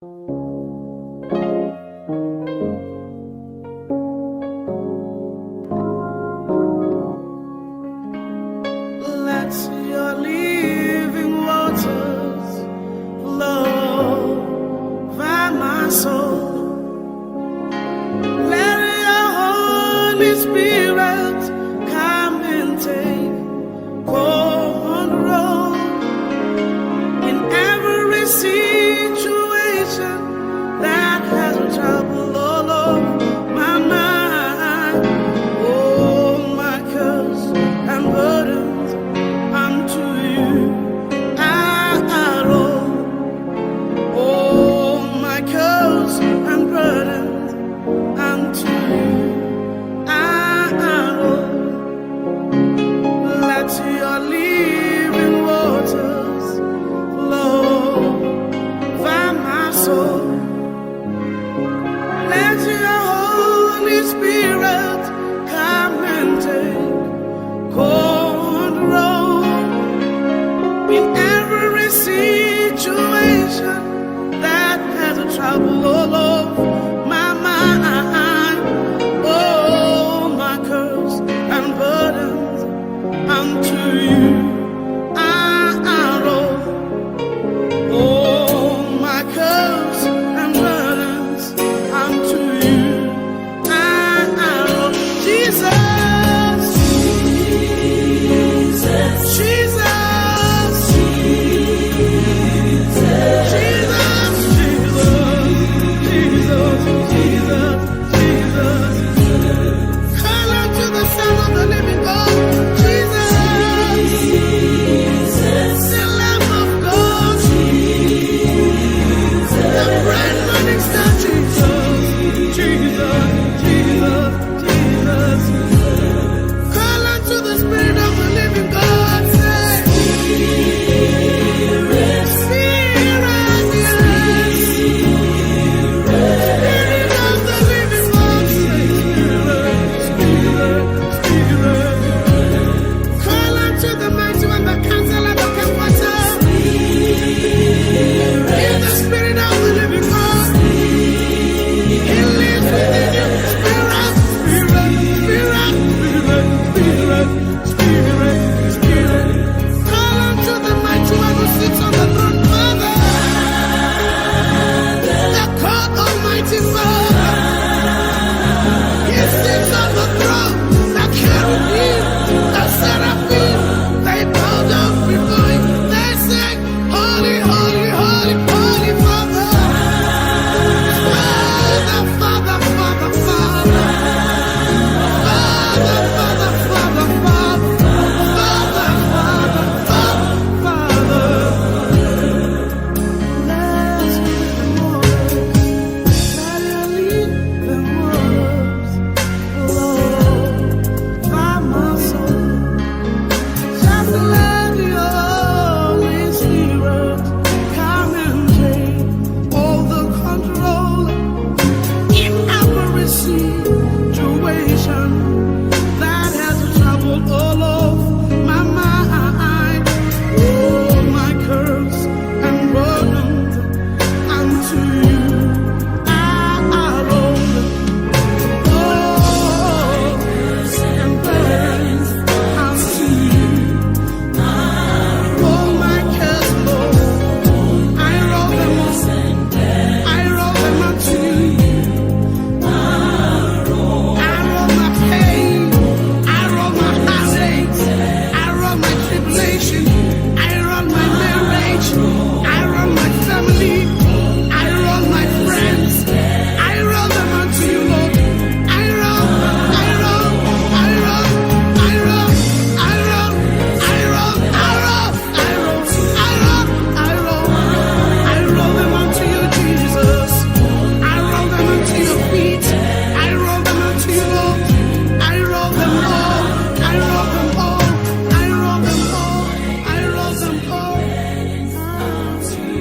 Let your living waters flow by my soul. Let your Holy Spirit come and take control in every situation that has trouble all over my mind. Oh, my cares and burdens unto you I roll. Oh, my cares and burdens unto you I roll. Let your living waters flow by my soul. Let your Holy Spirit come and take control in every situation that has a trouble all over my mind. Oh, my cares and burdens unto you I roll. Oh, my cares and burdens unto you I roll. Jesus, Jesus, Jesus, Jesus, Jesus, Jesus, Jesus. Call unto the Son of the living God, Jesus, the Lamb of God, the bright morning star, Jesus, Jesus, Jesus, Jesus. Call unto the Spirit of the living God, say, Spirit, Spirit, yes. Spirit of the living God, say, Spirit, Spirit, Spirit. Call unto the mighty one, the counselor, the comforter. In the Spirit of the living God, He lives within you. Spirit, Spirit, Spirit, Spirit, Spirit, Spirit. Call unto the mighty one who sits on the throne, Father, the God Almighty Father. He sits on the throne, the cherubim, the seraphim. They bow down before Him. They sing, Holy, Holy, Holy, Holy Father. Father, Father, Father, Father. Father, Father, Father, Father. Father, Father, Father, Father. Let the waters, let your living waters flow by my soul. Just let your Holy Spirit come and take all the control in every situation that has trouble all over my mind. Oh, my cares and burdens unto you I roll. Oh, and burdens unto you. Oh, my cares, Lord, I roll them all. I roll them unto you. I roll my pain. I roll my heartaches. I roll my tribulation.